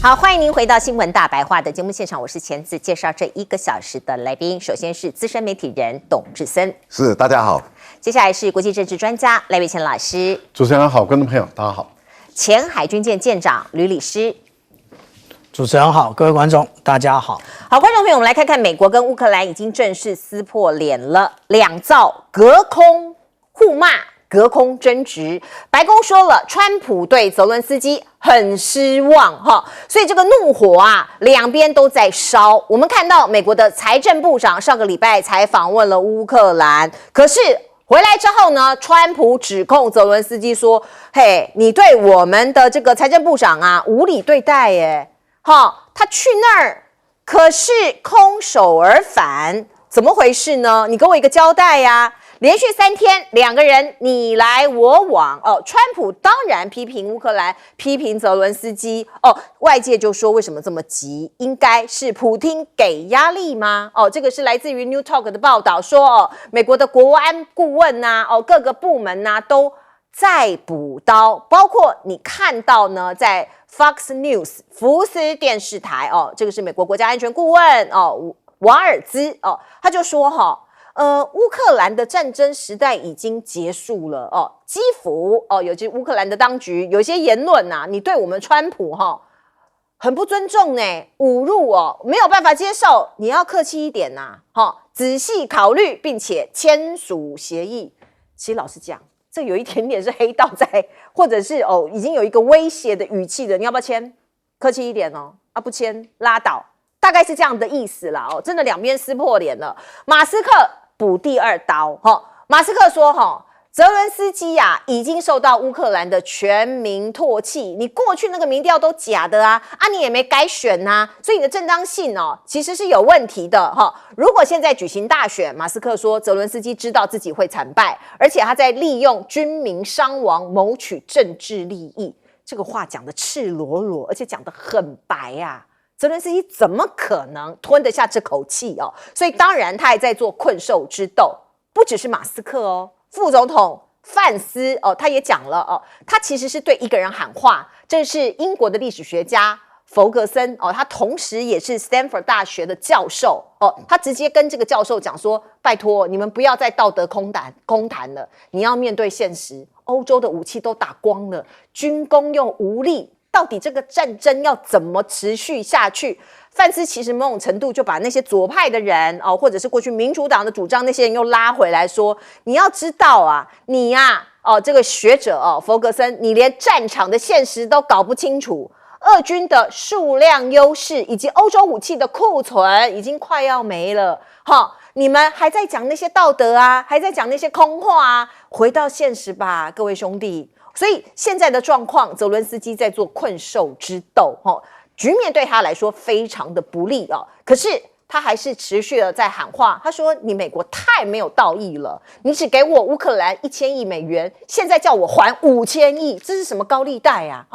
好，欢迎您回到新闻大白话的节目现场，我是钱子，介绍这1个小时的来宾。首先是资深媒体人董志森，是大家好。接下来是国际政治专家赖伟乾老师，主持人好，观众朋友大家好。前海军舰舰长吕礼诗，主持人好，各位观众大家好。好，观众朋友，我们来看看美国跟乌克兰已经正式撕破脸了，两造隔空互骂。隔空争执，白宫说了，川普对泽伦斯基很失望哈，所以这个怒火啊，两边都在烧。我们看到美国的财政部长上个礼拜才访问了乌克兰，可是回来之后呢，川普指控泽伦斯基说：“嘿，你对我们的这个财政部长啊无理对待耶，哈，他去那儿可是空手而返，怎么回事呢？你给我一个交代呀！”连续3天，两个人你来我往哦。川普当然批评乌克兰，批评泽伦斯基哦。外界就说为什么这么急？应该是普丁给压力吗？哦，这个是来自于 New Talk 的报道说哦，美国的国安顾问呐、哦各个部门呐、都在补刀，包括你看到呢，在 Fox News 福斯电视台哦，这个是美国国家安全顾问哦瓦尔兹哦，他就说哈。乌克兰的战争时代已经结束了哦，基辅哦，尤其乌克兰的当局有些言论呐、你对我们川普哈很不尊重呢，侮辱哦，没有办法接受，你要客气一点呐，仔细考虑，并且签署协议。其实老实讲，这有一点点是黑道在，或者是哦已经有一个威胁的语气的，你要不要签？客气一点哦，啊不签拉倒，大概是这样的意思啦哦，真的两边撕破脸了，马斯克。补第2刀，马斯克说，泽伦斯基呀、已经受到乌克兰的全民唾弃，你过去那个民调都假的啊，你也没改选呐、所以你的正当性哦，其实是有问题的如果现在举行大选，马斯克说泽伦斯基知道自己会惨败，而且他在利用军民伤亡谋取政治利益，这个话讲得赤裸裸，而且讲得很白啊。泽伦斯基怎么可能吞得下这口气哦？所以当然他还在做困兽之斗，不只是马斯克哦，副总统范斯哦，他也讲了哦，他其实是对一个人喊话，这是英国的历史学家弗格森哦，他同时也是 Stanford 大学的教授哦，他直接跟这个教授讲说，拜托你们不要再道德空谈了，你要面对现实，欧洲的武器都打光了，军工又无力。到底这个战争要怎么持续下去？范斯其实某种程度就把那些左派的人哦，或者是过去民主党的主张那些人又拉回来说，你要知道啊，你呀这个学者弗格森，你连战场的现实都搞不清楚，俄军的数量优势以及欧洲武器的库存已经快要没了，你们还在讲那些道德啊，还在讲那些空话啊，回到现实吧，各位兄弟。所以现在的状况，泽伦斯基在做困兽之斗，局面对他来说非常的不利哦。可是他还是持续的在喊话，他说：“你美国太没有道义了，你只给我乌克兰1000亿美元，现在叫我还5000亿，这是什么高利贷啊？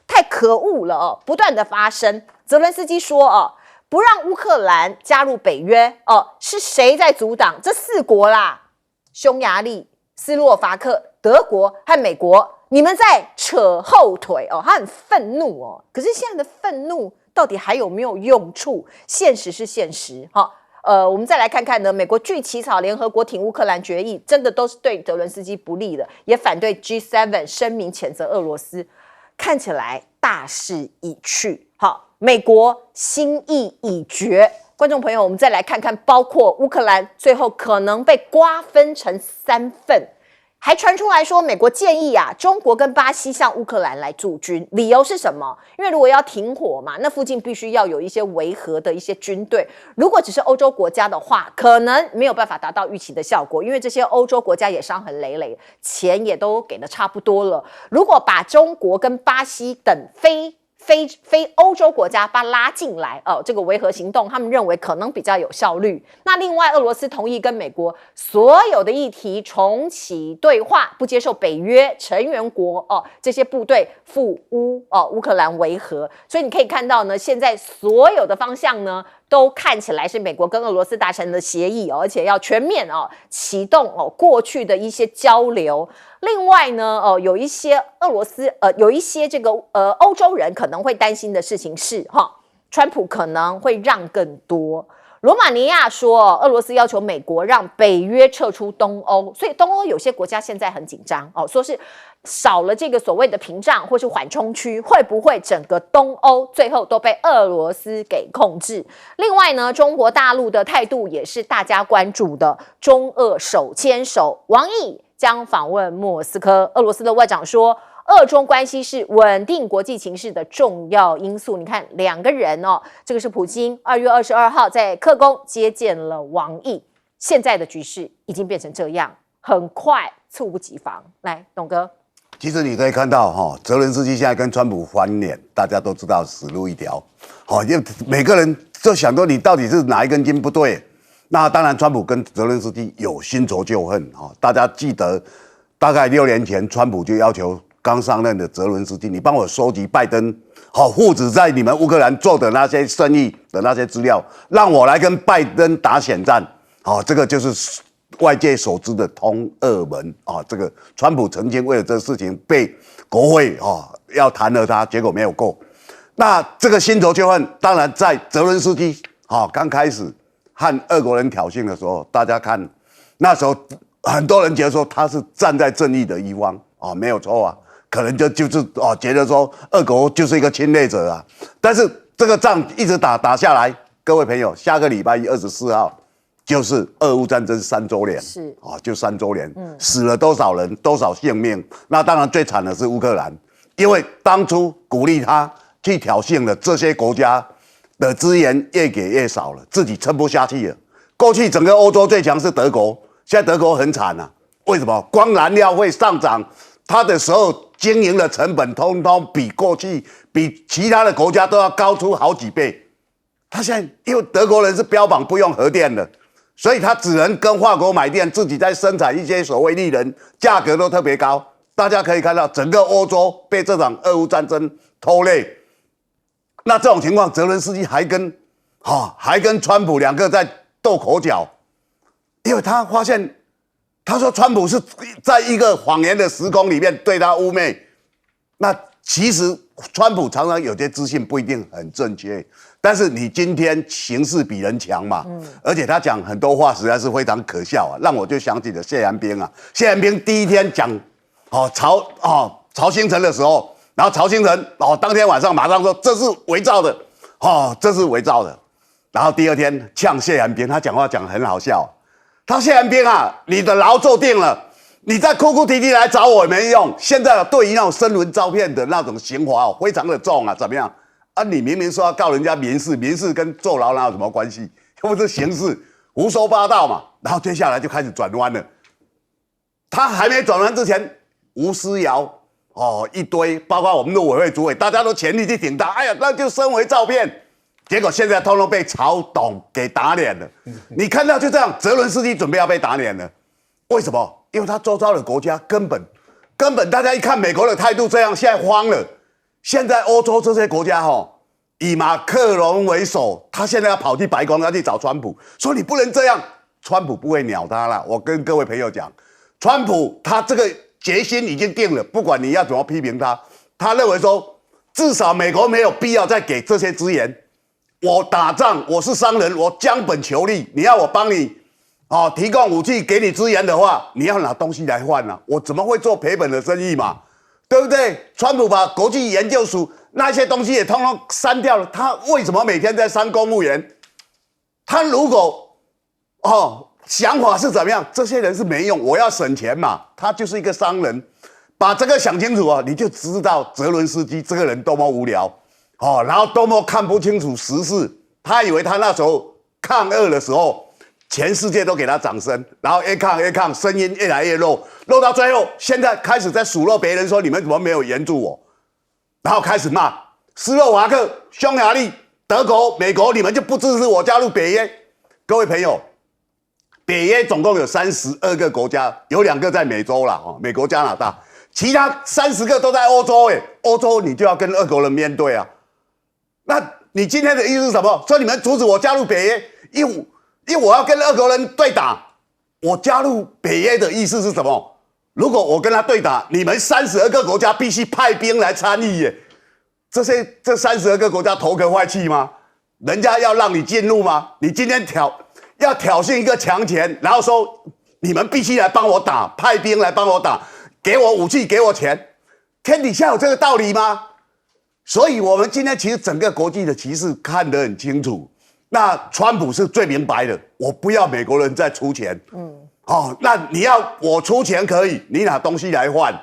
太可恶了哦！”不断的发生，泽伦斯基说不让乌克兰加入北约是谁在阻挡？这4国啦，匈牙利、斯洛伐克、德国和美国。你们在扯后腿他很愤怒可是现在的愤怒到底还有没有用处？现实是现实我们再来看看呢，美国据起草联合国挺乌克兰决议，真的都是对泽伦斯基不利的，也反对 G7 声明谴责俄罗斯，看起来大势已去。美国心意已决。观众朋友，我们再来看看，包括乌克兰最后可能被瓜分成3份。还传出来说，美国建议中国跟巴西向乌克兰来驻军，理由是什么？因为如果要停火嘛，那附近必须要有一些维和的一些军队。如果只是欧洲国家的话，可能没有办法达到预期的效果，因为这些欧洲国家也伤痕累累，钱也都给的差不多了。如果把中国跟巴西等非欧洲国家把它拉进来这个维和行动，他们认为可能比较有效率。那另外，俄罗斯同意跟美国所有的议题重启对话，不接受北约成员国这些部队赴乌克兰维和。所以你可以看到呢，现在所有的方向呢都看起来是美国跟俄罗斯达成的协议而且要全面启动过去的一些交流。另外呢，有一些有一些这个欧洲人可能会担心的事情是川普可能会让更多。罗马尼亚说，俄罗斯要求美国让北约撤出东欧，所以东欧有些国家现在很紧张说是少了这个所谓的屏障或是缓冲区，会不会整个东欧最后都被俄罗斯给控制？另外呢，中国大陆的态度也是大家关注的，中俄手牵手，王毅将访问莫斯科。俄罗斯的外长说，俄中关系是稳定国际情势的重要因素。你看，两个人这个是普京2月22号在克宫接见了王毅。现在的局势已经变成这样，很快猝不及防。来，董哥，其实你可以看到泽伦斯基现在跟川普翻脸，大家都知道死路一条。因为每个人就想说你到底是哪一根筋不对。那当然，川普跟泽伦斯基有新仇旧恨大家记得，大概6年前，川普就要求刚上任的泽伦斯基，你帮我收集拜登父子在你们乌克兰做的那些生意的那些资料，让我来跟拜登打选战。这个就是外界所知的通俄门这个川普曾经为了这个事情被国会要弹劾他，结果没有过。那这个新仇旧恨，当然在泽伦斯基刚开始和俄国人挑衅的时候，大家看那时候很多人觉得说他是站在正义的一方没有错可能就是觉得说俄国就是一个侵略者啊。但是这个仗一直打下来，各位朋友，下个礼拜一24号就是俄乌战争3周年，是就3周年，死了多少人，多少性命？那当然最惨的是乌克兰，因为当初鼓励他去挑衅的这些国家的资源越给越少了，自己撑不下去了。过去整个欧洲最强是德国，现在德国很惨啊。为什么？光燃料费上涨，它的时候经营的成本通通比过去比其他的国家都要高出好几倍。他现在因为德国人是标榜不用核电的，所以他只能跟法国买电，自己在生产一些所谓利润，价格都特别高。大家可以看到，整个欧洲被这场俄乌战争拖累。那这种情况，泽伦斯基还跟川普两个在斗口角，因为他发现，他说川普是在一个谎言的时空里面对他污蔑。那其实川普常常有些资讯不一定很正确，但是你今天形势比人强嘛，而且他讲很多话实在是非常可笑让我就想起了谢寒冰谢寒冰第一天讲曹兴诚的时候。然后曹兴诚当天晚上马上说这是伪造的，这是伪造的。然后第二天呛谢寒冰，他讲话讲得很好笑。他谢寒冰你的牢做定了，你再哭哭啼啼来找我也没用。现在对于那种声纹照片的那种刑罚非常的重怎么样你明明说要告人家民事，民事跟坐牢哪有什么关系？又不是刑事，胡说八道嘛。然后接下来就开始转弯了。他还没转弯之前，吴思瑶。一堆，包括我们陆委会主委，大家都全力去挺他。哎呀，那就身为照片，结果现在通通被曹董给打脸了。你看到就这样，泽伦斯基准备要被打脸了。为什么？因为他周遭的国家根本大家一看美国的态度这样，现在慌了。现在欧洲这些国家以马克龙为首，他现在要跑去白宫要去找川普，说你不能这样。川普不会鸟他了。我跟各位朋友讲，川普他这个决心已经定了，不管你要怎么批评他，他认为说，至少美国没有必要再给这些资源。我打仗，我是商人，我将本求利。你要我帮你，提供武器给你资源的话，你要拿东西来换我怎么会做赔本的生意嘛？对不对？川普把国际研究署那些东西也通通删掉了，他为什么每天在删公务员？他如果想法是怎么样？这些人是没用，我要省钱嘛。他就是一个商人，把这个想清楚你就知道泽伦斯基这个人多么无聊然后多么看不清楚时事。他以为他那时候抗俄的时候，全世界都给他掌声，然后越抗，声音越来越弱到最后，现在开始在数落别人说你们怎么没有援助我，然后开始骂斯洛伐克、匈牙利、德国、美国，你们就不支持我加入北约。各位朋友。北约总共有32个国家，有2个在美洲啦，美国、加拿大，其他30个都在欧洲欧洲你就要跟俄国人面对那你今天的意思是什么？说你们阻止我加入北约，因为我要跟俄国人对打。我加入北约的意思是什么？如果我跟他对打，你们32个国家必须派兵来参与耶。这32个国家头壳坏气吗？人家要让你进入吗？你今天要挑衅一个强权，然后说你们必须来帮我打，派兵来帮我打，给我武器，给我钱，天底下有这个道理吗？所以我们今天其实整个国际的局势看得很清楚。那川普是最明白的，我不要美国人再出钱。那你要我出钱可以，你拿东西来换，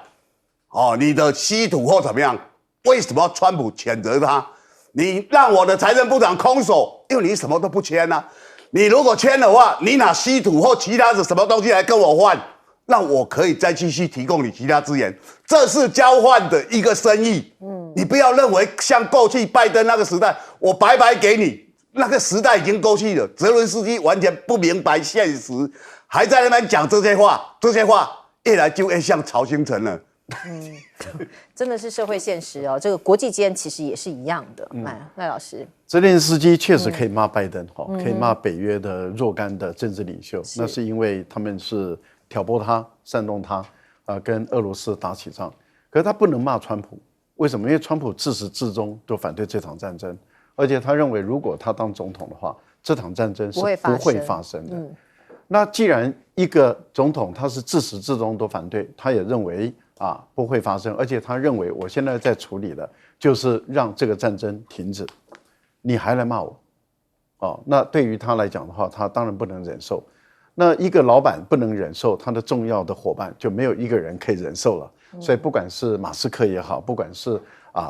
你的稀土或怎么样？为什么川普谴责他？你让我的财政部长空手，因为你什么都不签啊。你如果签的话，你拿稀土或其他的什么东西来跟我换，让我可以再继续提供你其他资源，这是交换的一个生意。你不要认为像过去拜登那个时代，我白白给你，那个时代已经过去了。泽伦斯基完全不明白现实。还在那边讲这些话越来就越像曹兴诚了。真的是社会现实哦。这个国际间其实也是一样的。赖老师，泽连斯基确实可以骂拜登，可以骂北约的若干的政治领袖，那是因为他们是挑拨他、煽动他，跟俄罗斯打起仗。可是他不能骂川普，为什么？因为川普自始至终都反对这场战争，而且他认为如果他当总统的话，这场战争是不会发生的。那既然一个总统他是自始至终都反对，他也认为不会发生，而且他认为我现在在处理的就是让这个战争停止，你还来骂我，那对于他来讲的话，他当然不能忍受。那一个老板不能忍受，他的重要的伙伴就没有一个人可以忍受了。所以不管是马斯克也好，不管是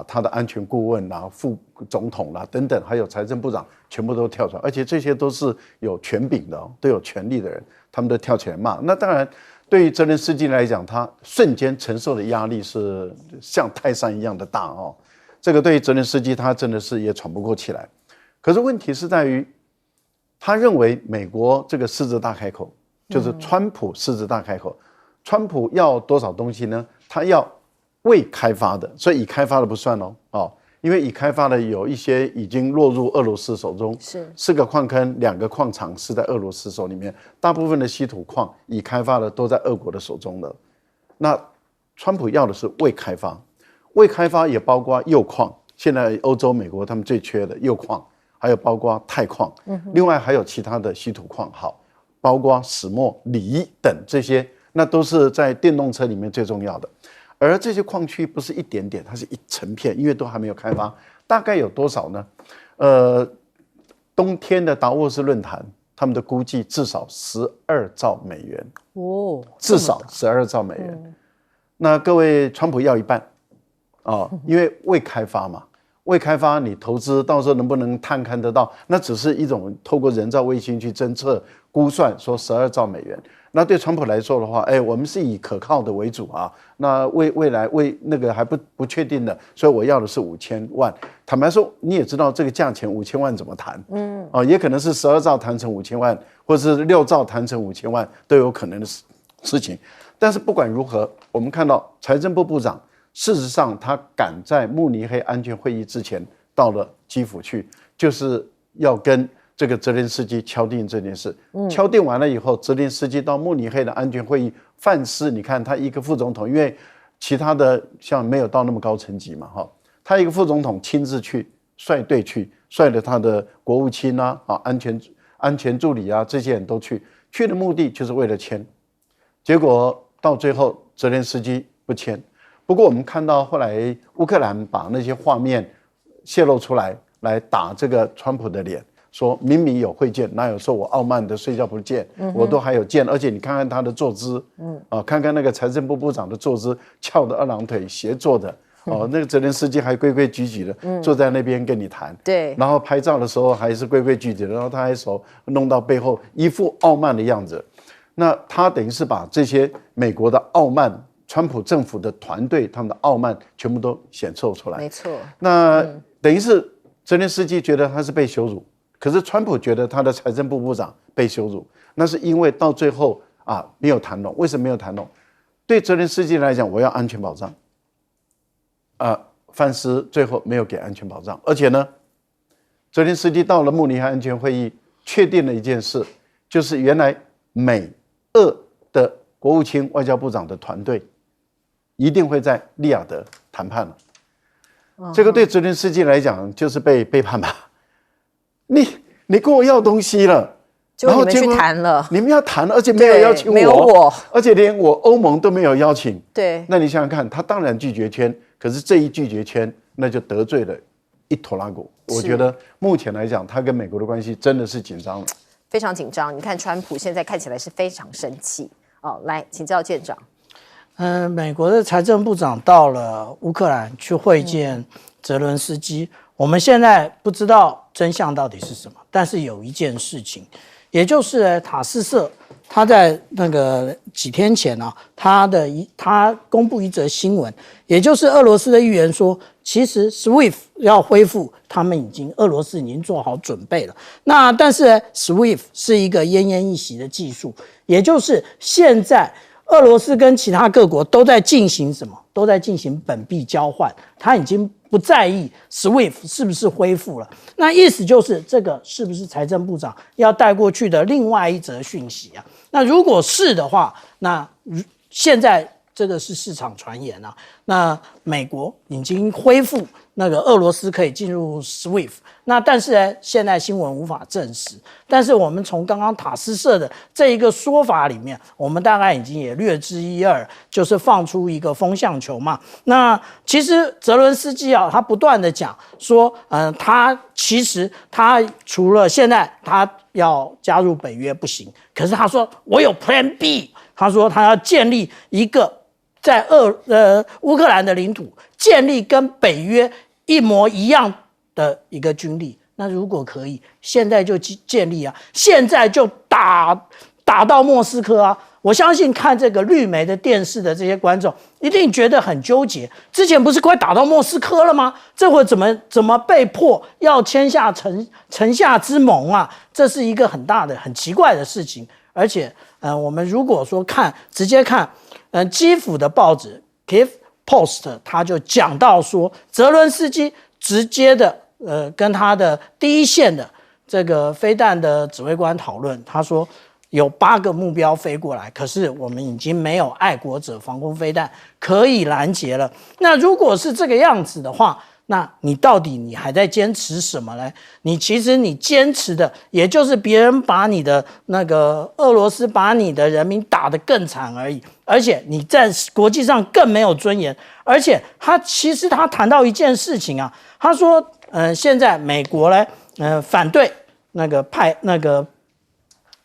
他的安全顾问副总统等等，还有财政部长，全部都跳出来，而且这些都是有权柄的，都有权力的人，他们都跳起来骂。那当然，对于泽连斯基来讲，他瞬间承受的压力是像泰山一样的大哦。这个对于泽连斯基，他真的是也喘不过气来。可是问题是在于，他认为美国这个狮子大开口，就是川普狮子大开口。川普要多少东西呢？他要未开发的，所以已开发的不算因为已开发的有一些已经落入俄罗斯手中，是4个矿坑，2个矿场是在俄罗斯手里面，大部分的稀土矿已开发的都在俄国的手中了。那川普要的是未开发，未开发也包括铀矿，现在欧洲、美国他们最缺的铀矿，还有包括钛矿，另外还有其他的稀土矿，包括石墨、锂等这些，那都是在电动车里面最重要的。而这些矿区不是一点点，它是一成片，因为都还没有开发。大概有多少呢？冬天的达沃斯论坛，他们的估计至少12兆美元至少12兆美元。那各位，川普要一半因为未开发嘛，未开发你投资到时候能不能探看得到？那只是一种透过人造卫星去侦测估算，说12兆美元。那对川普来说的话，我们是以可靠的为主那未来那个还不确定的，所以我要的是5000万。坦白说，你也知道这个价钱5000万怎么谈，也可能是12兆谈成5000万，或者是6兆谈成5000万都有可能的事情。但是不管如何，我们看到财政部部长事实上他赶在慕尼黑安全会议之前到了基辅去，就是要跟这个泽连斯基敲定这件事。敲定完了以后，泽连斯基到慕尼黑的安全会议范斯，你看他一个副总统，因为其他的像没有到那么高层级嘛，他一个副总统亲自去率队去，率了他的国务卿安全助理这些人都去的目的就是为了签。结果到最后泽连斯基不签。不过我们看到后来乌克兰把那些画面泄露出来，来打这个川普的脸，说明明有会见，哪有说我傲慢的睡觉不见，我都还有见，而且你看看他的坐姿，看看那个财政部部长的坐姿，翘的2郎腿斜坐的，那个泽连斯基还规规矩矩的坐在那边跟你谈，对，然后拍照的时候还是规规矩矩的，然后他还手弄到背后，一副傲慢的样子。那他等于是把这些美国的傲慢，川普政府的团队他们的傲慢全部都显露出来。没错。那等于是泽连斯基觉得他是被羞辱，可是川普觉得他的财政部部长被羞辱，那是因为到最后没有谈拢。为什么没有谈拢？对泽连斯基来讲，我要安全保障，范斯最后没有给安全保障，而且呢，泽连斯基到了慕尼黑安全会议，确定了一件事，就是原来美俄的国务卿、外交部长的团队一定会在利雅得谈判了。这个对泽连斯基来讲就是被背叛吧？你跟我要东西了。结果你们去谈了，你们要谈，而且没有邀请我，没有我，而且连我欧盟都没有邀请。对，那你想想看，他当然拒绝签，可是这一拒绝签，那就得罪了一坨拉古。我觉得目前来讲，他跟美国的关系真的是紧张了，非常紧张。你看，川普现在看起来是非常生气哦。来，请教舰长。美国的财政部长到了乌克兰去会见泽伦斯基，我们现在不知道真相到底是什么，但是有一件事情。也就是塔斯社，他在那个几天前啊，他公布一则新闻，也就是俄罗斯的预言说，其实 SWIFT 要恢复，俄罗斯已经做好准备了。那但是 SWIFT 是一个奄奄一息的技术，也就是现在俄罗斯跟其他各国都在进行什么？都在进行本币交换，他已经不在意 SWIFT 是不是恢复了。那意思就是这个是不是财政部长要带过去的另外一则讯息啊？那如果是的话，那现在这个是市场传言啊。那美国已经恢复那个俄罗斯可以进入 SWIFT， 那但是呢，现在新闻无法证实。但是我们从刚刚塔斯社的这一个说法里面，我们大概已经也略知一二，就是放出一个风向球嘛。那其实泽伦斯基啊，他不断的讲说，他其实他除了现在他要加入北约不行，可是他说我有 Plan B， 他说他要建立一个在乌克兰的领土建立跟北约一模一样的一个军力。那如果可以，现在就建立啊，现在就打到莫斯科啊！我相信看这个绿媒的电视的这些观众一定觉得很纠结。之前不是快打到莫斯科了吗？这会怎么被迫要签下城下之盟啊？这是一个很大的、很奇怪的事情。而且，我们如果说直接看，基辅的报纸 Kyiv Post 他就讲到说，泽伦斯基直接的跟他的第一线的这个飞弹的指挥官讨论，他说有8个目标飞过来，可是我们已经没有爱国者防空飞弹可以拦截了。那如果是这个样子的话，那你到底你还在坚持什么呢？其实你坚持的也就是别人把你的那个俄罗斯把你的人民打得更惨而已，而且你在国际上更没有尊严。而且其实他谈到一件事情啊，他说现在美国呢反对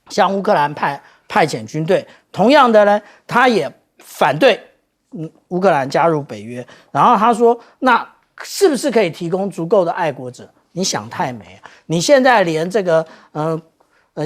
向乌克兰派遣军队，同样的呢他也反对乌克兰加入北约。然后他说那是不是可以提供足够的爱国者？你想太美啊！你现在连这个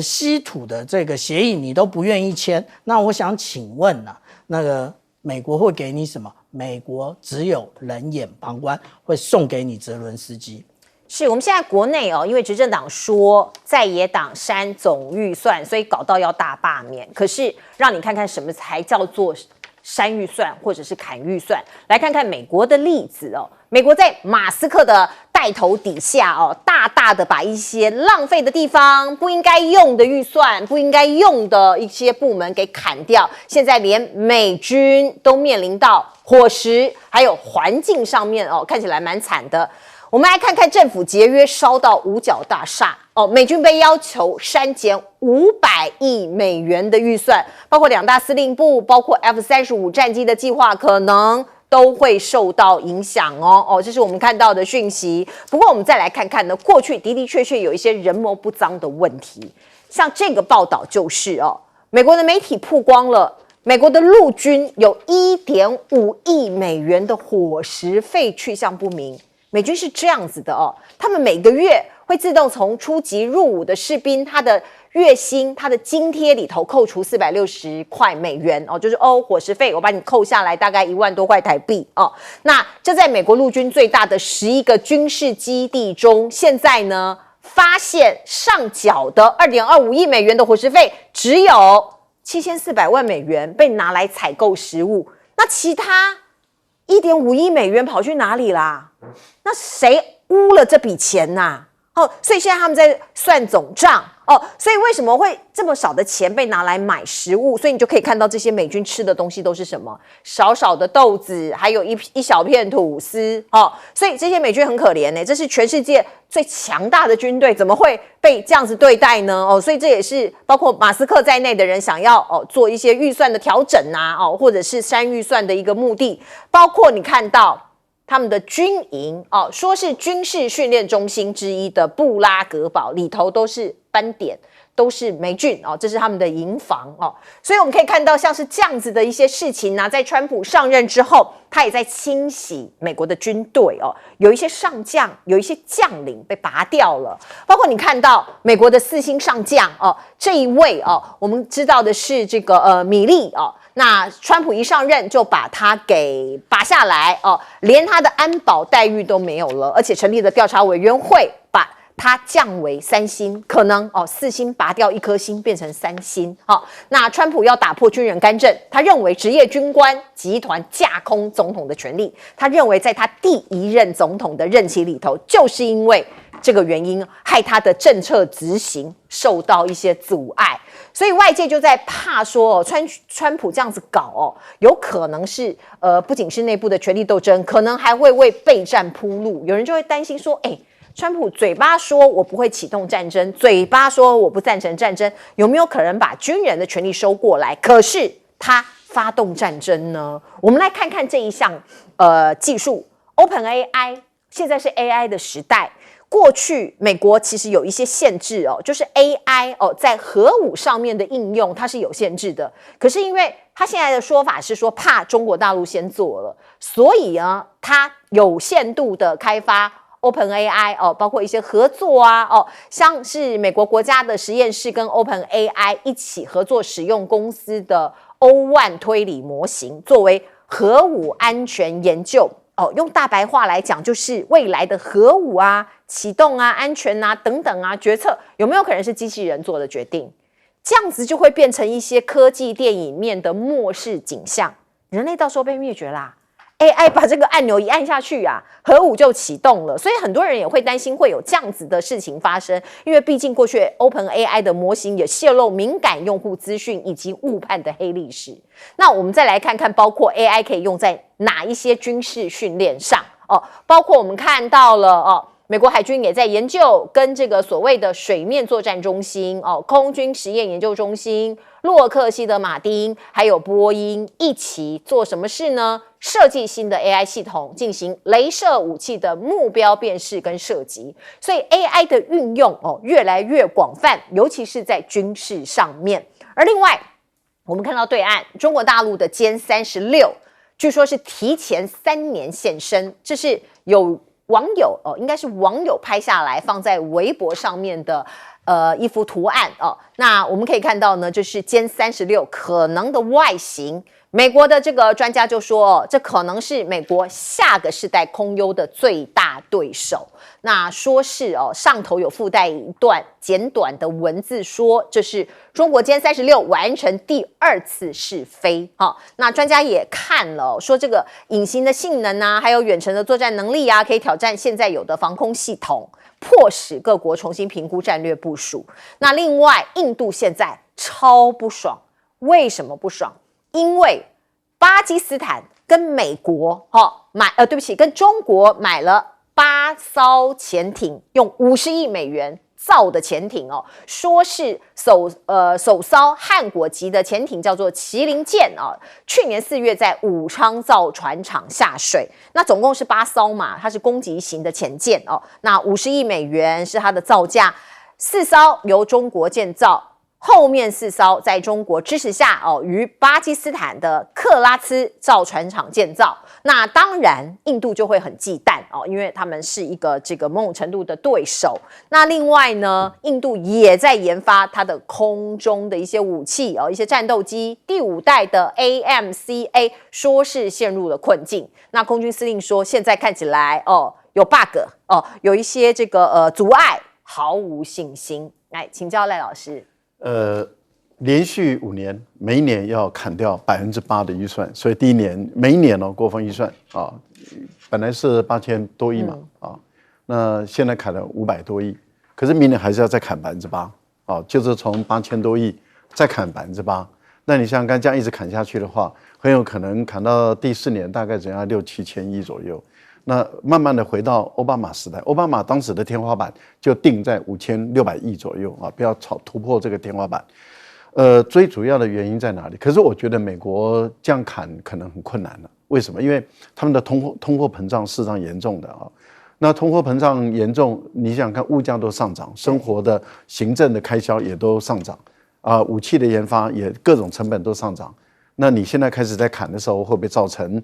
稀土的这个协议你都不愿意签，那我想请问啊，那个美国会给你什么？美国只有冷眼旁观，会送给你泽伦斯基。是我们现在国内因为执政党说在野党删总预算，所以搞到要大罢免。可是让你看看什么才叫做删预算或者是砍预算，来看看美国的例子美国在马斯克的带头底下大大的把一些浪费的地方、不应该用的预算、不应该用的一些部门给砍掉。现在连美军都面临到伙食还有环境上面看起来蛮惨的。我们来看看政府节约烧到五角大厦美军被要求删减500亿美元的预算，包括2大司令部，包括 F-35战机的计划可能都会受到影响这是我们看到的讯息。不过我们再来看看呢，过去的的确确有一些人谋不臧的问题，像这个报道就是美国的媒体曝光了美国的陆军有1.5亿美元的伙食费去向不明。美军是这样子的他们每个月会自动从初级入伍的士兵他的月薪、他的津贴里头扣除460块美元就是伙食费，我把你扣下来大概1万多块台币那这在美国陆军最大的11个军事基地中，现在呢发现上缴的2.25亿美元的伙食费只有7400万美元被拿来采购食物，那其他1.5亿美元跑去哪里啦？那谁污了这笔钱呐？所以现在他们在算总账所以为什么会这么少的钱被拿来买食物？所以你就可以看到这些美军吃的东西都是什么？少少的豆子，还有一小片吐司所以这些美军很可怜呢，这是全世界最强大的军队，怎么会被这样子对待呢？所以这也是包括马斯克在内的人想要做一些预算的调整或者是删预算的一个目的，包括你看到他们的军营说是军事训练中心之一的布拉格堡里头都是斑点，都是霉菌这是他们的营房所以我们可以看到像是这样子的一些事情在川普上任之后，他也在清洗美国的军队有一些上将，有一些将领被拔掉了，包括你看到美国的4星上将这一位我们知道的是这个米利那川普一上任就把他给拔下来连他的安保待遇都没有了，而且成立了调查委员会，把他降为3星，可能4星拔掉1颗星变成3星那川普要打破军人干政，他认为职业军官集团架空总统的权利，他认为在他第1任总统的任期里头，就是因为这个原因害他的政策执行受到一些阻碍，所以外界就在怕说川普这样子搞有可能是不仅是内部的权力斗争，可能还会为备战铺路。有人就会担心说川普嘴巴说我不会启动战争，嘴巴说我不赞成战争，有没有可能把军人的权利收过来？可是他发动战争呢？我们来看看这一项技术 OpenAI， 现在是 AI 的时代。过去美国其实有一些限制就是 AI 在核武上面的应用它是有限制的，可是因为他现在的说法是说怕中国大陆先做了，所以他有限度的开发 OpenAI 包括一些合作像是美国国家的实验室跟 OpenAI 一起合作使用公司的 O1 推理模型作为核武安全研究用大白话来讲，就是未来的核武启动安全等等决策有没有可能是机器人做的决定？这样子就会变成一些科技电影面的末世景象，人类到时候被灭绝啦。AI 把这个按钮一按下去核武就启动了，所以很多人也会担心会有这样子的事情发生，因为毕竟过去 OpenAI 的模型也泄露敏感用户资讯以及误判的黑历史。那我们再来看看，包括 AI 可以用在哪一些军事训练上包括我们看到了美国海军也在研究跟这个所谓的水面作战中心空军实验研究中心、洛克希德马丁还有波音一起做什么事呢？设计新的 AI 系统，进行雷射武器的目标辨识跟射击，所以 AI 的运用越来越广泛，尤其是在军事上面。而另外我们看到对岸中国大陆的歼36据说是提前3年现身，这是有网友应该是网友拍下来放在微博上面的一幅图案那我们可以看到呢，就是歼36可能的外形。美国的这个专家就说这可能是美国下个世代空优的最大对手。那说是上头有附带一段简短的文字说，这是中国歼36完成第2次试飞那专家也看了说这个隐形的性能还有远程的作战能力可以挑战现在有的防空系统，迫使各国重新评估战略部署。那另外印度现在超不爽，为什么不爽？因为巴基斯坦跟美国跟中国买了8艘潜艇，用50亿美元造的潜艇说是首艘汉国级的潜艇叫做麒麟舰去年4月在武昌造船厂下水，那总共是8艘嘛，它是攻击型的潜舰那50亿美元是它的造价，4艘由中国建造。后面4艘在中国支持下于巴基斯坦的克拉兹造船厂建造。那当然印度就会很忌惮因为他们是一个这个某种程度的对手。那另外呢，印度也在研发它的空中的一些武器一些战斗机，第5代的 AMCA 说是陷入了困境。那空军司令说现在看起来有 bug 有一些这个阻碍，毫无信心。来请教赖老师。连续5年，每一年要砍掉8%的预算，所以每一年国防预算本来是8000多亿嘛那现在砍了500多亿，可是明年还是要再砍8%，就是从8000多亿再砍8%。那你想想看，这样一直砍下去的话，很有可能砍到第4年大概只要6、7千亿左右。那慢慢的回到奥巴马时代，奥巴马当时的天花板就定在5600亿左右不要突破这个天花板。最主要的原因在哪里？可是我觉得美国这样砍可能很困难了。为什么？因为他们的通货膨胀是非常严重的那通货膨胀严重，你想想看，物价都上涨，生活的行政的开销也都上涨武器的研发也各种成本都上涨。那你现在开始在砍的时候，会不会造成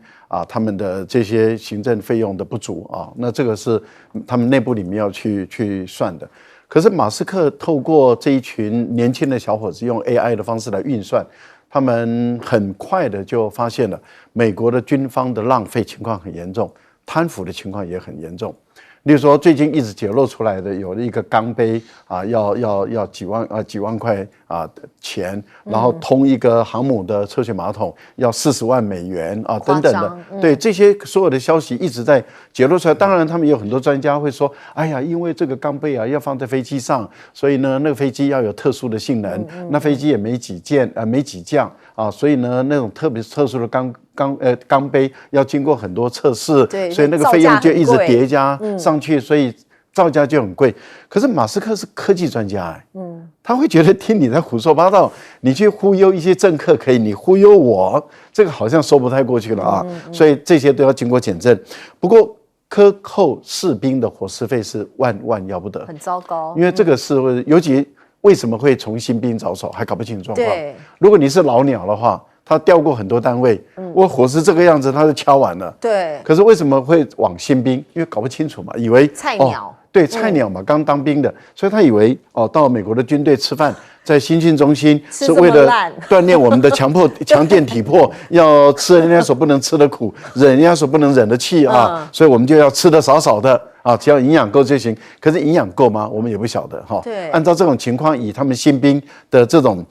他们的这些行政费用的不足那这个是他们内部里面要去算的。可是马斯克透过这一群年轻的小伙子用 AI 的方式来运算，他们很快的就发现了美国的军方的浪费情况很严重，贪腐的情况也很严重。例如说，最近一直揭露出来的有一个钢杯要几万块钱，然后通一个航母的抽水马桶要40万美元等等的，对这些所有的消息一直在揭露出来。当然，他们有很多专家会说，哎呀，因为这个钢杯要放在飞机上，所以呢，那个飞机要有特殊的性能，那飞机也没几架所以呢，那种特殊的钢杯要经过很多测试，所以那个费用就一直叠加上去，所以造价就很贵。可是马斯克是科技专家他会觉得听你在胡说八道，你去忽悠一些政客可以，你忽悠我，这个好像说不太过去了所以这些都要经过检证。不过克扣士兵的伙食费是万要不得，很糟糕，因为这个是尤其为什么会从新兵着手，还搞不清楚状况。如果你是老鸟的话，他调过很多单位，我伙食这个样子，他就敲完了。对。可是为什么会往新兵？因为搞不清楚嘛，以为菜鸟。对，菜鸟嘛，刚当兵的，所以他以为到美国的军队吃饭，在新训中心是为了锻炼我们的强健体魄，要吃人家所不能吃的苦，忍人家所不能忍的气所以我们就要吃的少少的只要营养够就行。可是营养够吗？我们也不晓得对，按照这种情况，以他们新兵的这种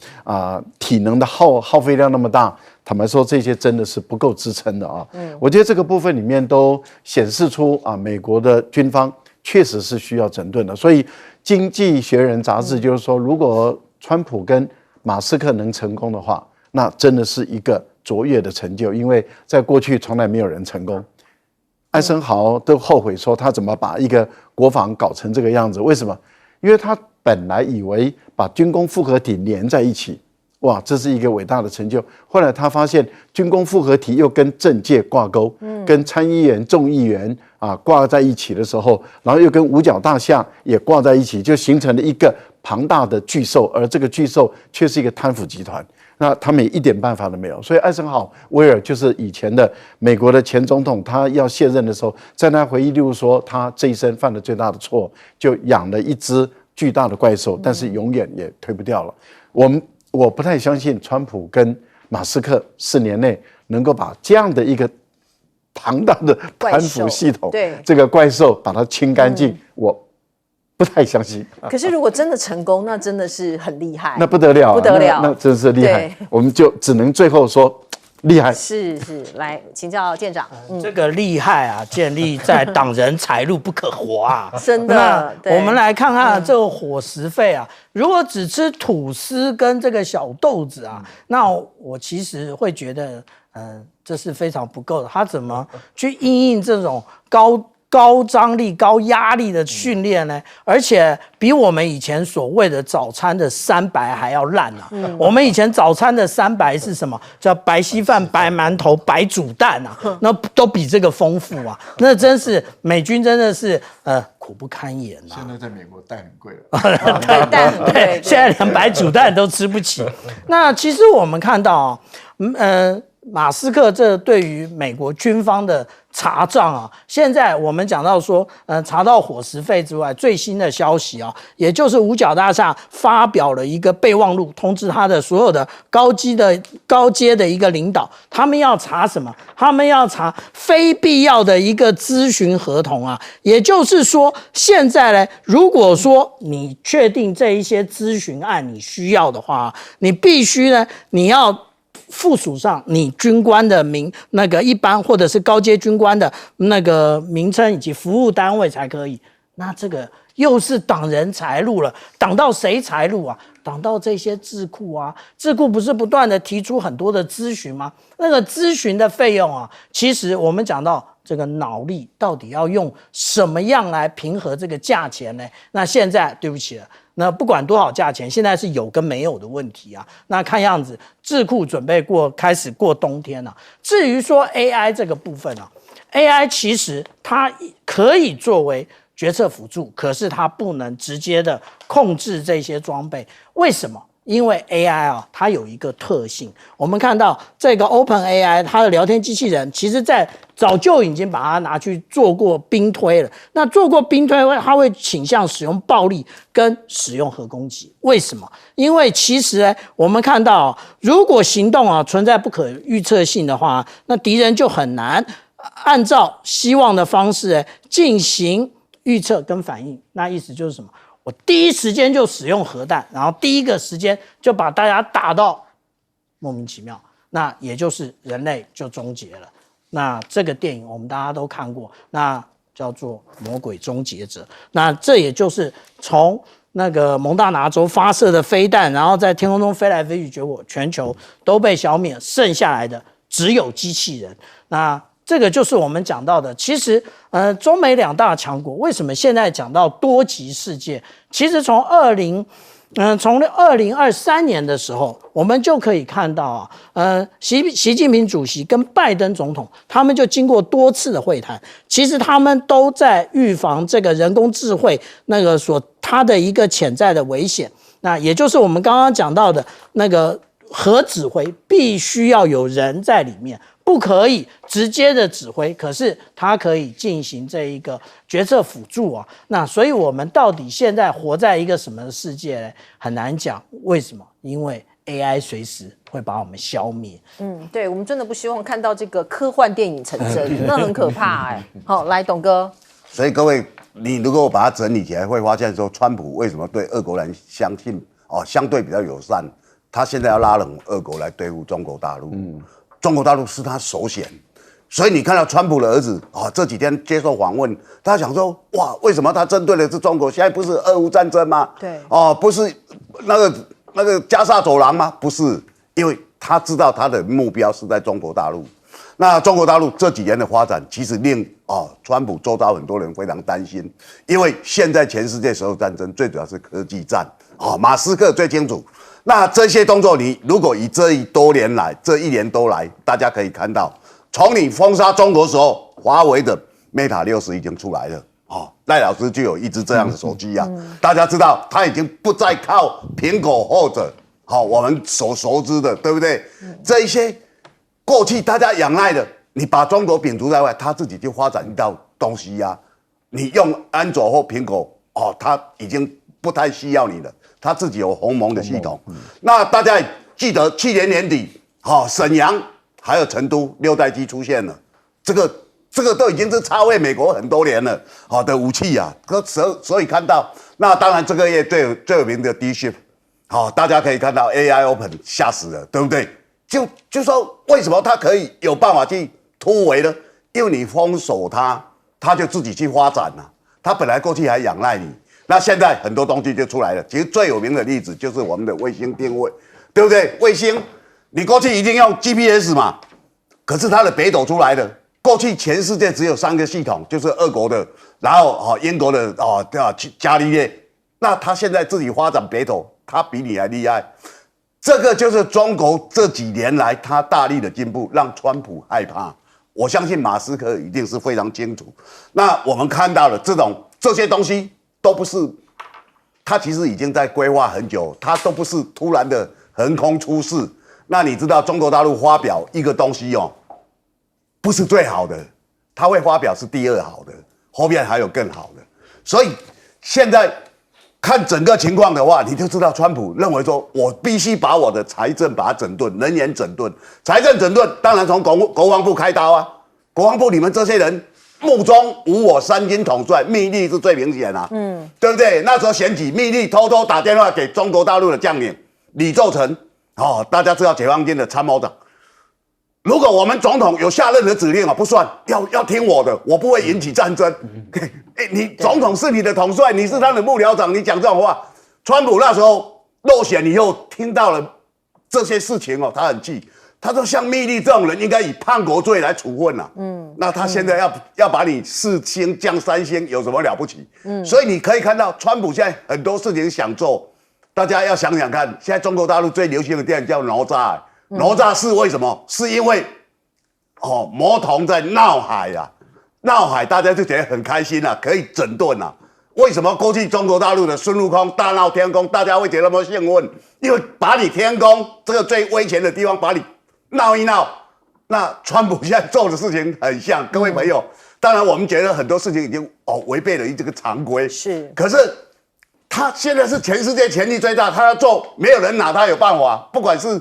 体能的耗费量那么大，坦白说，这些真的是不够支撑的我觉得这个部分里面都显示出美国的军方确实是需要整顿的。所以《经济学人》杂志就是说，如果川普跟马斯克能成功的话，那真的是一个卓越的成就，因为在过去从来没有人成功。艾森豪都后悔说他怎么把一个国防搞成这个样子，为什么？因为他本来以为把军工复合体连在一起，哇，这是一个伟大的成就。后来他发现军工复合体又跟政界挂钩，跟参议员、众议员挂在一起的时候，然后又跟五角大厦也挂在一起，就形成了一个庞大的巨兽，而这个巨兽却是一个贪腐集团。那他们也一点办法都没有。所以艾森豪威尔就是以前的美国的前总统，他要卸任的时候，在他回忆录说，他这一生犯的最大的错，就养了一只巨大的怪兽，但是永远也推不掉了。我不太相信川普跟马斯克4年内能够把这样的一个庞大的贪腐系统，这个怪兽把它清干净，我不太相信。可是如果真的成功，那真的是很厉害，那不得了，不得了，那真是厉害。我们就只能最后说厉害。是，来请教舰长。这个厉害建立在党人财路不可活真的。那我们来看看这个伙食费如果只吃吐司跟这个小豆子那我其实会觉得，这是非常不够的。他怎么去因应这种高张力、高压力的训练呢？而且比我们以前所谓的早餐的3白还要烂我们以前早餐的3白是什么？叫白稀饭、白馒头、白煮蛋那都比这个丰富那真是美军真的是苦不堪言现在在美国蛋很贵了，对，现在连白煮蛋都吃不起。那其实我们看到马斯克这对于美国军方的查账现在我们讲到说，查到伙食费之外，最新的消息也就是五角大厦发表了一个备忘录，通知他的所有的高阶的一个领导，他们要查什么？他们要查非必要的一个咨询合同也就是说，现在呢，如果说你确定这一些咨询案你需要的话，你必须呢，你要附属上你军官的那个一般或者是高阶军官的那个名称以及服务单位才可以。那这个又是挡人财路了，挡到谁财路啊？挡到这些智库啊，智库不是不断的提出很多的咨询吗？那个咨询的费用啊，其实我们讲到这个脑力到底要用什么样来平衡这个价钱呢？那现在对不起了，那不管多少价钱，现在是有跟没有的问题啊。那看样子智库准备开始过冬天了。至于说 AI 这个部分啊，AI 其实它可以作为决策辅助，可是它不能直接的控制这些装备。为什么？因为 AI 啊，它有一个特性，我们看到这个 OpenAI 它的聊天机器人，其实在早就已经把它拿去做过兵推了。那做过兵推，它会倾向使用暴力跟使用核攻击。为什么？因为其实我们看到啊，如果行动啊存在不可预测性的话，那敌人就很难按照希望的方式进行预测跟反应。那意思就是什么？我第一时间就使用核弹，然后第一个时间就把大家打到莫名其妙，那也就是人类就终结了。那这个电影我们大家都看过，那叫做《魔鬼终结者》。那这也就是从那个蒙大拿州发射的飞弹，然后在天空中飞来飞去，结果全球都被消灭，剩下来的只有机器人。那这个就是我们讲到的，其实，中美两大强国为什么现在讲到多极世界？其实从2023年的时候，我们就可以看到啊，习近平主席跟拜登总统他们就经过多次的会谈，其实他们都在预防这个人工智慧那个它的一个潜在的危险。那也就是我们刚刚讲到的那个核指挥，必须要有人在里面。不可以直接的指挥，可是它可以进行这一个决策辅助啊。那所以我们到底现在活在一个什么世界呢？很难讲。为什么？因为 AI 随时会把我们消灭。对，我们真的不希望看到这个科幻电影成真，那很可怕好，来，董哥。所以各位，你如果把它整理起来，会发现说，川普为什么对俄国人相对比较友善？他现在要拉拢俄国来对付中国大陆。中国大陆是他首选，所以你看到川普的儿子这几天接受访问，他想说哇，为什么他针对的是中国？现在不是俄乌战争吗？对，不是那个加沙走廊吗？不是，因为他知道他的目标是在中国大陆。那中国大陆这几年的发展，其实令川普周遭很多人非常担心，因为现在全世界所有战争最主要是科技战马斯克最清楚。那这些动作，你如果以这一年多来，大家可以看到，从你封杀中国的时候，华为的 Mate 60已经出来了赖老师就有一只这样的手机大家知道他已经不再靠苹果或者我们所熟知的，对不对？这一些过去大家仰赖的，你把中国摒除在外，他自己就发展一道东西你用安卓或苹果他已经不太需要你了。他自己有鸿蒙的系统，那大家记得去年年底，沈阳还有成都6代机出现了，这个都已经是超越美国很多年了，的武器所以看到，那当然这个月最有名的 DeepSeek，大家可以看到 AI Open 吓死了，对不对？就说为什么他可以有办法去突围呢？因为你封锁他就自己去发展了，他本来过去还仰赖你。那现在很多东西就出来了，其实最有名的例子就是我们的卫星定位，对不对？卫星，你过去一定用 GPS 嘛，可是它的北斗出来了，过去全世界只有3个系统，就是俄国的，然后英国的伽利略，那他现在自己发展北斗，他比你还厉害，这个就是中国这几年来他大力的进步，让川普害怕。我相信马斯克一定是非常清楚。那我们看到了这些东西。都不是，他其实已经在规划很久，他都不是突然的横空出世。那你知道中国大陆发表一个东西不是最好的，他会发表是第2好的，后面还有更好的。所以现在看整个情况的话，你就知道川普认为说，我必须把我的财政把它整顿，能源整顿，财政整顿，当然从国防部开刀国防部你们这些人。目中无我，3军统帅，密令是最明显对不对？那时候选举，密令偷偷打电话给中国大陆的将领李奏成，大家知道解放军的参谋长。如果我们总统有下任何指令不算，要听我的，我不会引起战争。你总统是你的统帅，你是他的幕僚长，你讲这种话，川普那时候落选以后听到了这些事情哦，他很气，他说像密利这种人应该以叛国罪来处分啊。那他现在要把你4星降3星，有什么了不起？所以你可以看到，川普现在很多事情想做，大家要想想看，现在中国大陆最流行的电影叫哪吒，哪吒是为什么？是因为魔童在闹海啊，闹海大家就觉得很开心啊，可以整顿啊。为什么过去中国大陆的孙悟空大闹天宫，大家会觉得那么兴奋？因为把你天宫这个最危险的地方把你闹一闹。那川普现在做的事情很像，各位朋友，当然我们觉得很多事情已经违背了这个常规，是，可是他现在是全世界权力最大，他要做，没有人拿他有办法，不管是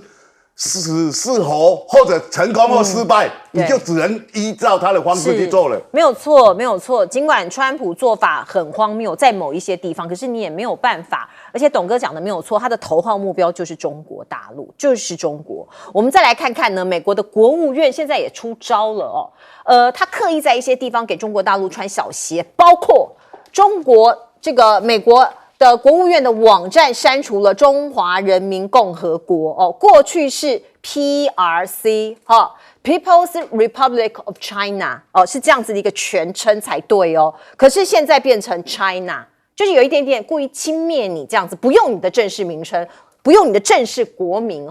死是活，或者成功或失败，你就只能依照他的方式去做了。没有错，没有错。尽管川普做法很荒谬，在某一些地方，可是你也没有办法。而且董哥讲的没有错，他的头号目标就是中国大陆，就是中国。我们再来看看呢，美国的国务院现在也出招了哦。他刻意在一些地方给中国大陆穿小鞋，包括美国的国务院的网站删除了中华人民共和国哦，过去是 PRC People's Republic of China 哦，是这样子的一个全称才对哦，可是现在变成 China， 就是有一点点故意轻蔑你这样子，不用你的正式名称，不用你的正式国名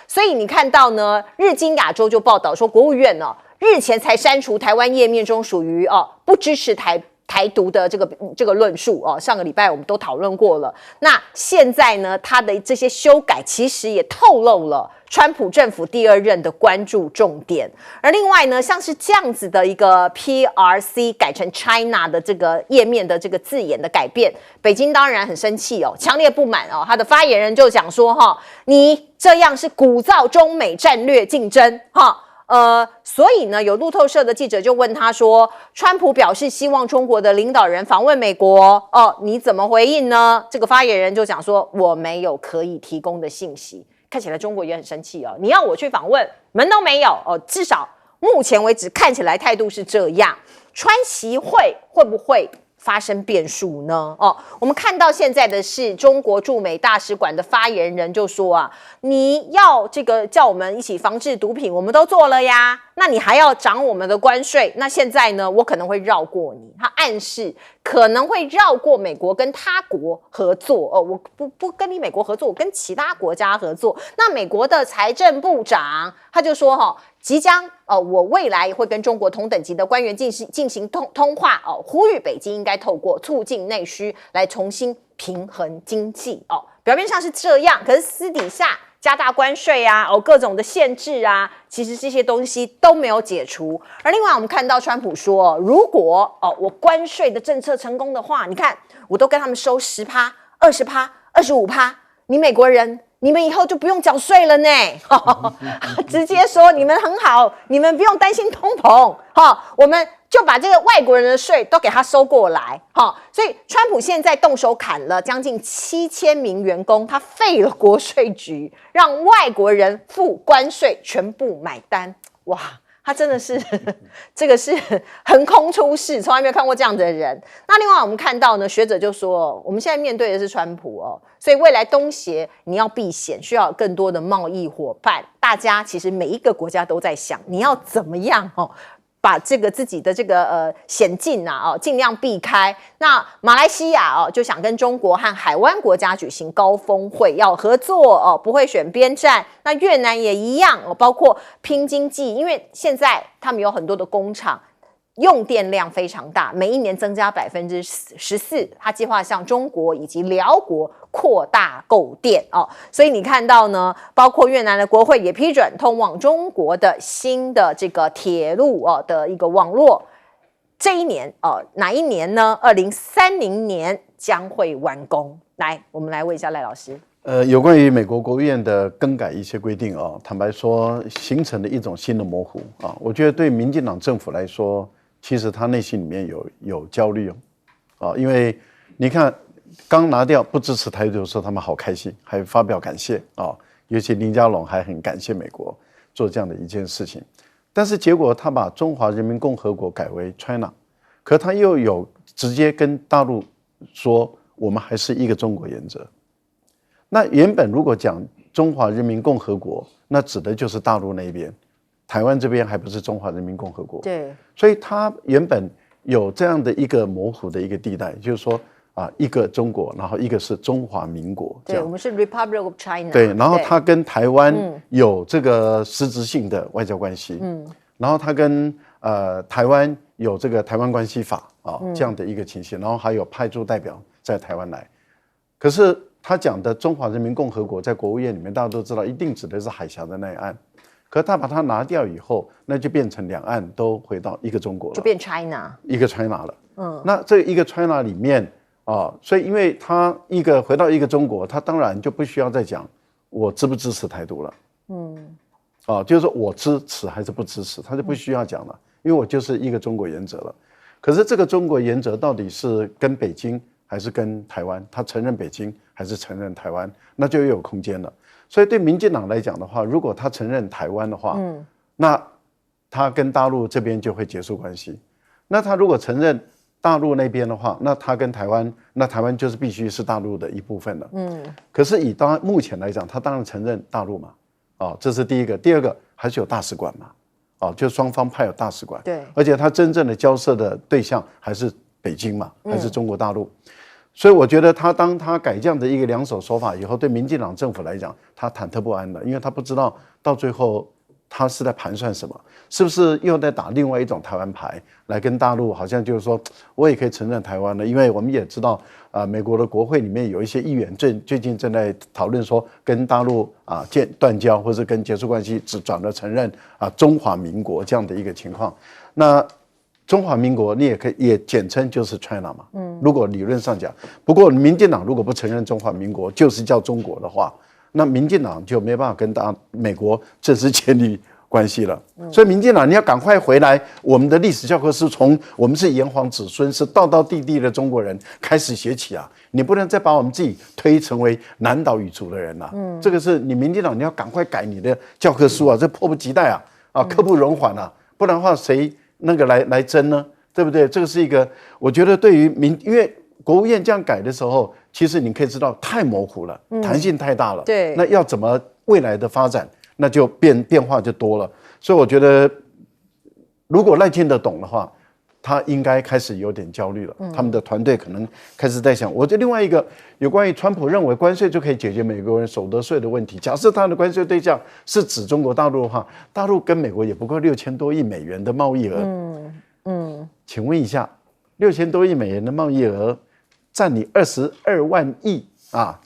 所以你看到呢，日经亚洲就报道说，国务院日前才删除台湾页面中属于不支持台独的这个论述上个礼拜我们都讨论过了。那现在呢，他的这些修改其实也透露了川普政府第2任的关注重点。而另外呢，像是这样子的一个 PRC 改成 China 的这个页面的这个字眼的改变，北京当然很生气强烈不满他的发言人就讲说你这样是鼓噪中美战略竞争所以呢，有路透社的记者就问他说，川普表示希望中国的领导人访问美国你怎么回应呢？这个发言人就讲说，我没有可以提供的信息。看起来中国也很生气你要我去访问，门都没有至少目前为止看起来态度是这样。川习会不会发生变数呢？我们看到现在的是中国驻美大使馆的发言人就说你要叫我们一起防治毒品，我们都做了呀，那你还要涨我们的关税，那现在呢，我可能会绕过你。他暗示可能会绕过美国跟他国合作我不跟你美国合作，我跟其他国家合作。那美国的财政部长他就说即将我未来会跟中国同等级的官员进行通话呼吁北京应该透过促进内需来重新平衡经济表面上是这样，可是私底下加大关税各种的限制其实这些东西都没有解除。而另外我们看到川普说，如果我关税的政策成功的话，你看我都跟他们收10%、20%、25%，你美国人你们以后就不用缴税了呢直接说你们很好，你们不用担心通膨我们就把这个外国人的税都给他收过来所以川普现在动手砍了将近7000名员工，他废了国税局，让外国人付关税全部买单。哇，他真的是这个是横空出世，从来没有看过这样的人。那另外我们看到呢，学者就说我们现在面对的是川普所以未来东协你要避险，需要有更多的贸易伙伴。大家其实每一个国家都在想，你要怎么样把自己的险境尽量避开。那马来西亚就想跟中国和海湾国家举行高峰会，要合作不会选边站。那越南也一样包括拼经济，因为现在他们有很多的工厂，用电量非常大，每一年增加14%，他计划向中国以及辽国扩大购电所以你看到呢，包括越南的国会也批准通往中国的新的这个铁路的一个网络，这一年哪一年呢？2030年将会完工。来，我们来问一下赖老师。有关于美国国务院的更改一些规定坦白说形成了一种新的模糊我觉得对民进党政府来说，其实他内心里面有焦虑因为你看刚拿掉不支持台独的时候，他们好开心，还发表感谢尤其林佳龙还很感谢美国做这样的一件事情。但是结果他把中华人民共和国改为 China， 可他又有直接跟大陆说，我们还是一个中国原则。那原本如果讲中华人民共和国，那指的就是大陆那边，台湾这边还不是中华人民共和国。对，所以它原本有这样的一个模糊的一个地带，就是说一个中国，然后一个是中华民国。对，我们是 Republic of China。对，然后它跟台湾有这个实质性的外交关系。然后它跟台湾有这个台湾关系法这样的一个情形，然后还有派驻代表在台湾来。可是他讲的中华人民共和国在国务院里面，大家都知道，一定指的是海峡的那一岸。可是他把它拿掉以后，那就变成两岸都回到一个中国了，就变 China， 一个 China 了。那这一个 China 里面所以因为他一个回到一个中国，他当然就不需要再讲我支不支持台独了。就是说我支持还是不支持，他就不需要讲了，因为我就是一个中国原则了。可是这个中国原则到底是跟北京还是跟台湾？他承认北京还是承认台湾？那就又有空间了。所以对民进党来讲的话，如果他承认台湾的话，那他跟大陆这边就会结束关系。那他如果承认大陆那边的话，那他跟台湾，那台湾就是必须是大陆的一部分了。可是以目前来讲，他当然承认大陆嘛。这是第一个。第二个还是有大使馆嘛。就双方派有大使馆。对。而且他真正的交涉的对象还是北京嘛，还是中国大陆。所以我觉得当他改这样的一个两手手法以后，对民进党政府来讲，他忐忑不安的，因为他不知道到最后他是在盘算什么，是不是又在打另外一种台湾牌来跟大陆，好像就是说我也可以承认台湾了，因为我们也知道美国的国会里面有一些议员最近正在讨论说跟大陆断交或者跟结束关系，只转而承认中华民国这样的一个情况。那中华民国你也简称就是 China 嘛。如果理论上讲，不过民进党如果不承认中华民国就是叫中国的话，那民进党就没办法跟美国正式建立关系了。所以民进党你要赶快回来，我们的历史教科书从我们是炎黄子孙，是道道地地的中国人开始写起啊！你不能再把我们自己推成为南岛语族的人了。这个是你民进党你要赶快改你的教科书啊，这迫不及待啊，刻不容缓啊，不然的话谁那个来争呢？对不对？这个是一个，我觉得对于因为国务院这样改的时候，其实你可以知道太模糊了，弹性太大了。对，那要怎么未来的发展，那就变化就多了。所以我觉得，如果赖清德懂的话，他应该开始有点焦虑了。他们的团队可能开始在想，我这另外一个有关于川普认为关税就可以解决美国人所得税的问题。假设他的关税对象是指中国大陆的话，大陆跟美国也不过6000多亿美元的贸易额。请问一下，6000多亿美元的贸易额占你22万亿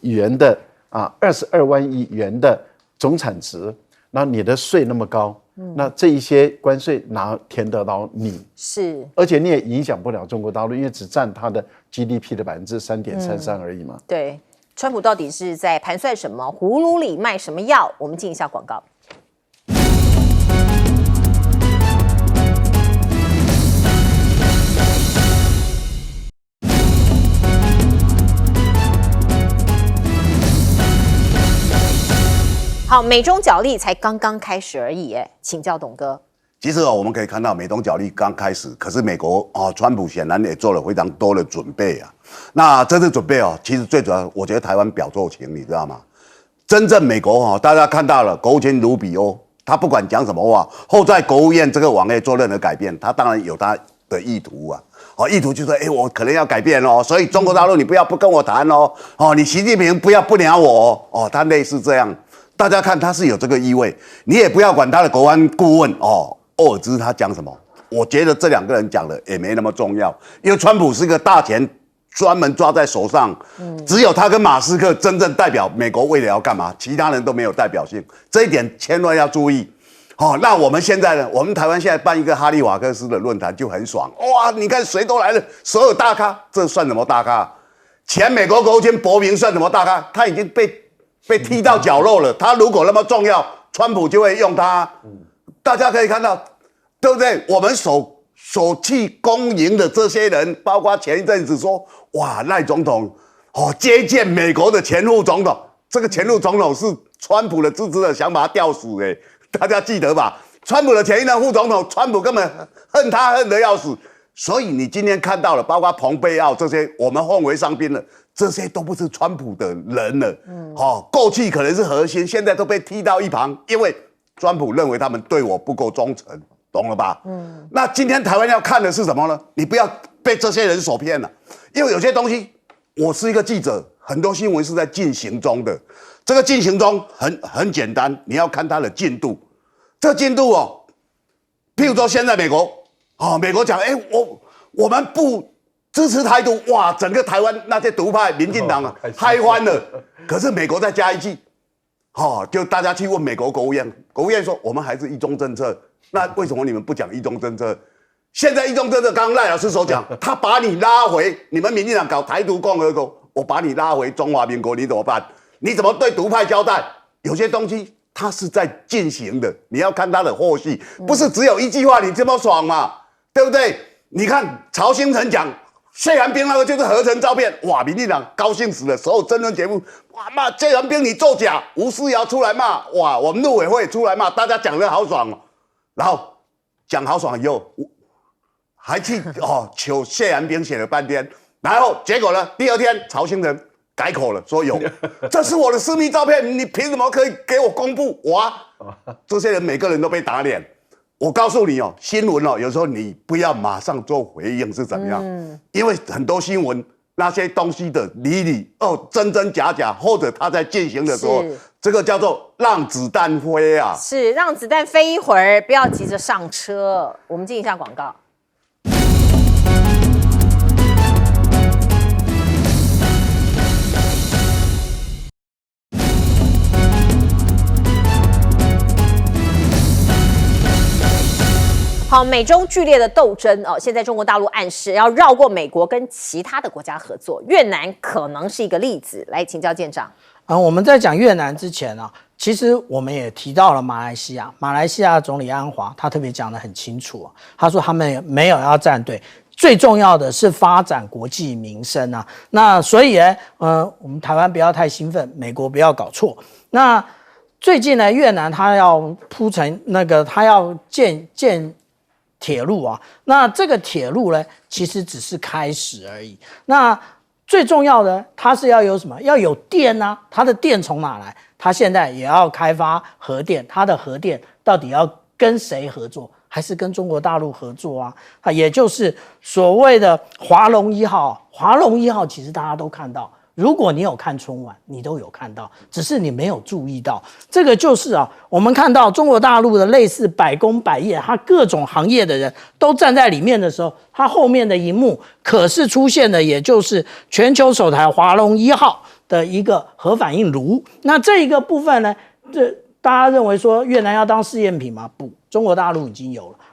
元的22万亿元的总产值，那你的税那么高，那这一些关税哪填得到你？是，而且你也影响不了中国大陆，因为只占它的 GDP 的3.33%而已嘛。对，川普到底是在盘算什么？葫芦里卖什么药？我们进一下广告。好，美中角力才刚刚开始而已，请教董哥。其实我们可以看到美中角力刚开始，可是美国川普显然也做了非常多的准备啊。那这次准备其实最主要，我觉得台湾表作情，你知道吗？真正美国大家看到了，国务卿卢比欧，他不管讲什么话，后在国务院这个网页做任何改变，他当然有他的意图啊。意图就是说，我可能要改变所以中国大陆你不跟我谈你习近平不要不鸟我他类似这样。大家看他是有这个意味，你也不要管他的国安顾问奥尔兹他讲什么，我觉得这两个人讲的也没那么重要，因为川普是个大钱专门抓在手上，只有他跟马斯克真正代表美国为了要干嘛，其他人都没有代表性，这一点千万要注意。那我们现在呢？我们台湾现在办一个哈利瓦克斯的论坛就很爽，哇！你看谁都来了，所有大咖，这算什么大咖？前美国国务卿伯明算什么大咖？他已经被踢到角落了。他如果那么重要，川普就会用他。大家可以看到，对不对？我们所去公营的这些人，包括前一阵子说，哇，赖总统接见美国的前副总统，这个前副总统是川普的支持者，想把他吊死大家记得吧？川普的前一任副总统，川普根本恨他恨得要死，所以你今天看到了，包括蓬佩奥这些我们奉为上宾的，这些都不是川普的人了。过去可能是核心，现在都被踢到一旁，因为川普认为他们对我不够忠诚，懂了吧？那今天台湾要看的是什么呢？你不要被这些人所骗了，因为有些东西，我是一个记者，很多新闻是在进行中的。这个进行中很简单，你要看它的进度。这个进度哦，譬如说现在美国，美国讲，我们不支持台独，哇，整个台湾那些独派民进党嗨翻了。可是美国再加一句，就大家去问美国国务院，国务院说我们还是一中政策，那为什么你们不讲一中政策？现在一中政策，刚刚赖老师所讲，他把你拉回，你们民进党搞台独共和国，我把你拉回中华民国，你怎么办？你怎么对独派交代？有些东西它是在进行的，你要看它的后续，不是只有一句话你这么爽嘛，对不对？你看曹兴诚讲谢寒冰那个就是合成照片，哇，民进党高兴死了，所有争论节目，哇骂谢寒冰你作假，吴思瑶出来骂，哇，我们陆委会出来骂，大家讲得好爽哦，然后讲好爽以后，还去求谢寒冰写了半天，然后结果呢，第二天曹兴诚改口了，说有，这是我的私密照片，你凭什么可以给我公布？哇，这些人每个人都被打脸。我告诉你新闻有时候你不要马上做回应是怎么样？因为很多新闻那些东西的理真真假假，或者他在进行的时候，这个叫做让子弹飞啊，是让子弹飞一会儿，不要急着上车。我们进一下广告。好，美中剧烈的斗争现在中国大陆暗示要绕过美国，跟其他的国家合作，越南可能是一个例子。来请教舰长。我们在讲越南之前其实我们也提到了马来西亚。马来西亚总理安华他特别讲得很清楚他说他们没有要站队，最重要的是发展国际民生那所以我们台湾不要太兴奋，美国不要搞错。那最近呢，越南他要铺成他要建铁路那这个铁路呢，其实只是开始而已。那最重要的，它是要有什么？要有电它的电从哪来？它现在也要开发核电，它的核电到底要跟谁合作？还是跟中国大陆合作也就是所谓的华龙1号。华龙1号其实大家都看到。如果你有看春晚，你都有看到，只是你没有注意到。这个就是我们看到中国大陆的类似百工百业，它各种行业的人都站在里面的时候，它后面的荧幕可是出现的，也就是全球首台华龙1号的一个核反应炉。那这一个部分呢，大家认为说越南要当试验品吗？不，中国大陆已经有了。